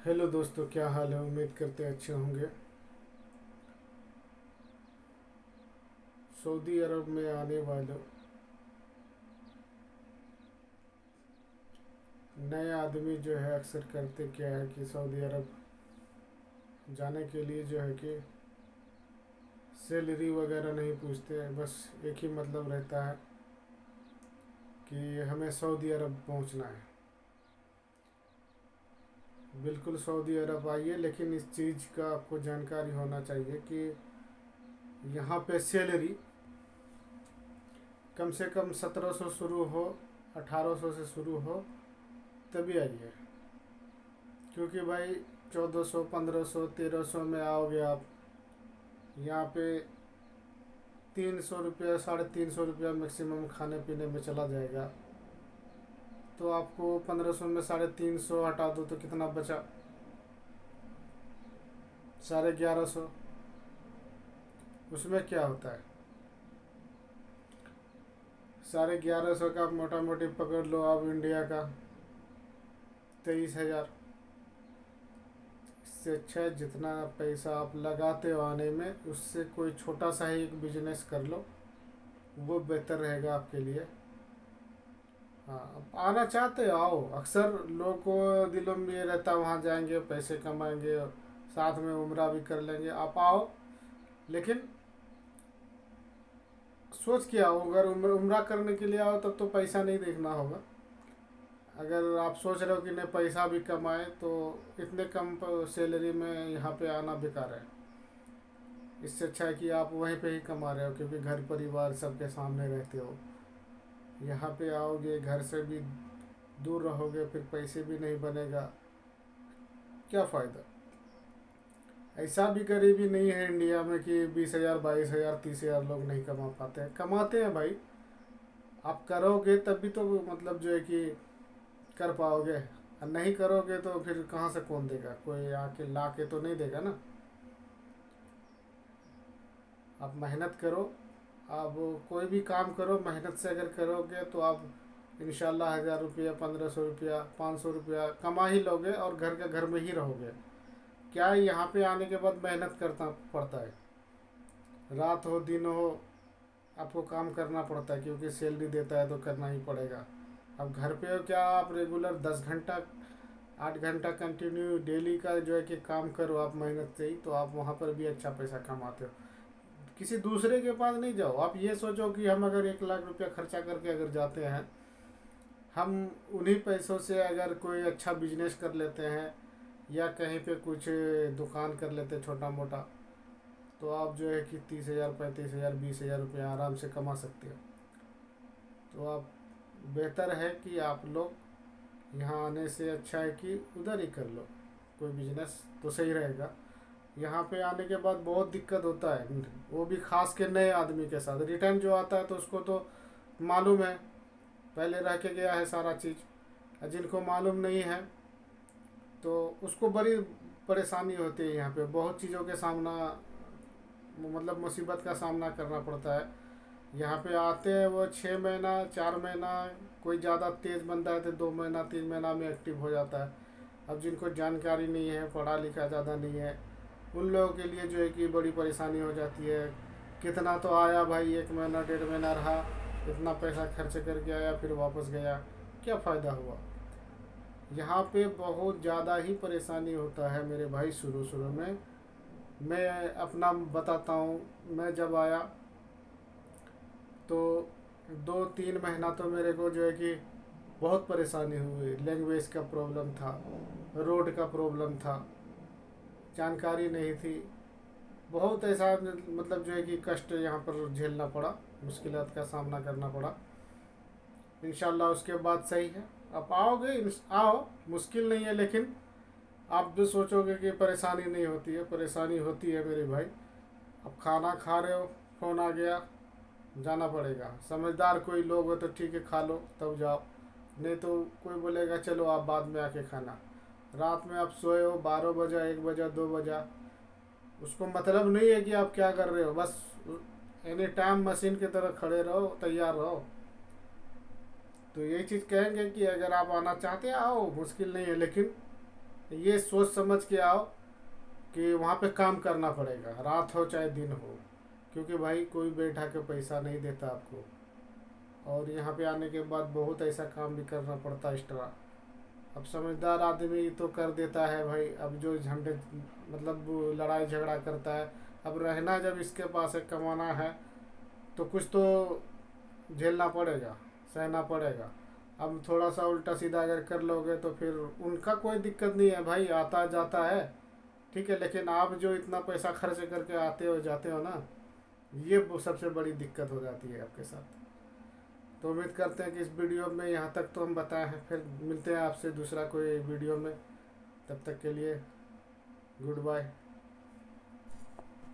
Hello दोस्तों, क्या हाल है। उम्मीद करते हैं अच्छे होंगे। सऊदी अरब में आने वाले नए आदमी जो है अक्सर करते क्या है कि सऊदी अरब जाने के लिए जो है कि सैलरी वगैरह नहीं पूछते हैं। बस एक ही मतलब रहता है कि हमें सऊदी अरब पहुंचना है। बिल्कुल सऊदी अरब आइए, लेकिन इस चीज़ का आपको जानकारी होना चाहिए कि यहाँ पे सैलरी कम से कम 1700 शुरू हो, 1800 से शुरू हो, तभी आइए। क्योंकि भाई 1400, 1500, 1300 में आओगे आप यहाँ पे, 300 रुपया, 350 रुपया मैक्सिमम खाने पीने में चला जाएगा। तो आपको 1500 में 350 हटा दो तो कितना बचा? 1150। उसमें क्या होता है, 1150 का आप मोटा मोटी पकड़ लो आप इंडिया का 23,000। इससे अच्छा है जितना पैसा आप लगाते हो आने में, उससे कोई छोटा सा ही एक बिजनेस कर लो, वो बेहतर रहेगा आपके लिए। हाँ, आप आना चाहते हो आओ। अक्सर लोगों को दिलों में ये रहता है वहाँ जाएंगे पैसे कमाएंगे, साथ में उम्रा भी कर लेंगे। आप आओ, लेकिन सोच के आओ। अगर उम्रा करने के लिए आओ तब तो पैसा नहीं देखना होगा। अगर आप सोच रहे हो कि नहीं पैसा भी कमाए, तो इतने कम सैलरी में यहाँ पे आना बेकार है। इससे अच्छा है कि आप वहीं पे ही कमा रहे हो, क्योंकि घर परिवार सबके सामने रहते हो। यहाँ पे आओगे घर से भी दूर रहोगे, फिर पैसे भी नहीं बनेगा, क्या फ़ायदा। ऐसा भी गरीबी नहीं है इंडिया में कि 20,000, 22,000, 30,000 लोग नहीं कमा पाते हैं। कमाते हैं भाई। आप करोगे तभी तो मतलब जो है कि कर पाओगे, और नहीं करोगे तो फिर कहाँ से कौन देगा? कोई आके ला के तो नहीं देगा ना। आप मेहनत करो। आप कोई भी काम करो, मेहनत से अगर करोगे तो आप इंशाल्लाह 1,000 रुपया, 1500 रुपया, 500 रुपया कमा ही लोगे, और घर के घर में ही रहोगे। क्या है, यहाँ पे आने के बाद मेहनत करना पड़ता है। रात हो दिन हो आपको काम करना पड़ता है, क्योंकि सैलरी देता है तो करना ही पड़ेगा। अब घर पे हो क्या, आप रेगुलर 10 घंटा, 8 घंटा कंटिन्यू डेली का जो है कि काम करो आप मेहनत से ही, तो आप वहाँ पर भी अच्छा पैसा कमाते हो। किसी दूसरे के पास नहीं जाओ। आप ये सोचो कि हम अगर 1 लाख रुपया खर्चा करके अगर जाते हैं, हम उन्हीं पैसों से अगर कोई अच्छा बिजनेस कर लेते हैं, या कहीं पे कुछ दुकान कर लेते हैं छोटा मोटा, तो आप जो है कि 30,000, 35,000, 20,000 रुपया आराम से कमा सकते हो। तो आप, बेहतर है कि आप लोग यहाँ आने से अच्छा है कि उधर ही कर लो कोई बिजनेस, तो सही रहेगा। यहाँ पे आने के बाद बहुत दिक्कत होता है, वो भी खास के नए आदमी के साथ। रिटर्न जो आता है तो उसको तो मालूम है, पहले रह के गया है सारा चीज़। जिनको मालूम नहीं है तो उसको बड़ी परेशानी होती है। यहाँ पे बहुत चीज़ों के सामना, मतलब मुसीबत का सामना करना पड़ता है। यहाँ पे आते हैं वो 6 महीना, 4 महीना, कोई ज़्यादा तेज़ बंदा है तो 2 महीना, 3 महीना में एक्टिव हो जाता है। अब जिनको जानकारी नहीं है, पढ़ा लिखा ज़्यादा नहीं है, उन लोगों के लिए जो है कि बड़ी परेशानी हो जाती है। कितना तो आया भाई, 1 महीना 1.5 महीना रहा, इतना पैसा खर्च करके आया, फिर वापस गया, क्या फ़ायदा हुआ। यहाँ पे बहुत ज़्यादा ही परेशानी होता है मेरे भाई शुरू शुरू में। मैं अपना बताता हूँ, मैं जब आया तो 2-3 महीना तो मेरे को जो है कि बहुत परेशानी हुई। लैंग्वेज का प्रॉब्लम था, रोड का प्रॉब्लम था, जानकारी नहीं थी। बहुत ऐसा मतलब जो है कि कष्ट यहाँ पर झेलना पड़ा, मुश्किलात का सामना करना पड़ा। इंशाल्लाह उसके बाद सही है। आप आओगे, आओ, मुश्किल नहीं है, लेकिन आप भी सोचोगे कि परेशानी नहीं होती है, परेशानी होती है मेरे भाई। अब खाना खा रहे हो, फ़ोन आ गया, जाना पड़ेगा। समझदार कोई लोग हो तो ठीक है, खा लो तब जाओ, नहीं तो कोई बोलेगा चलो आप बाद में आके खाना। रात में आप सोए हो, 12 बजा, 1 बजा, 2 बजा, उसको मतलब नहीं है कि आप क्या कर रहे हो। बस एनी टाइम मशीन की तरह खड़े रहो, तैयार रहो। तो यही चीज़ कहेंगे कि अगर आप आना चाहते हैं आओ, मुश्किल नहीं है, लेकिन ये सोच समझ के आओ कि वहाँ पे काम करना पड़ेगा, रात हो चाहे दिन हो, क्योंकि भाई कोई बैठा के पैसा नहीं देता आपको। और यहाँ पे आने के बाद बहुत ऐसा काम भी करना पड़ता एक्स्ट्रा। अब समझदार आदमी तो कर देता है भाई, अब जो झंडे मतलब वो लड़ाई झगड़ा करता है, अब रहना जब इसके पास है, कमाना है, तो कुछ तो झेलना पड़ेगा, सहना पड़ेगा। अब थोड़ा सा उल्टा सीधा अगर कर लोगे तो फिर उनका कोई दिक्कत नहीं है भाई, आता जाता है, ठीक है, लेकिन आप जो इतना पैसा खर्च करके आते हो जाते हो ना, ये वो सबसे बड़ी दिक्कत हो जाती है आपके साथ। तो उम्मीद करते हैं कि इस वीडियो में यहाँ तक तो हम बताए हैं, फिर मिलते हैं आपसे दूसरा कोई वीडियो में। तब तक के लिए गुड बाय।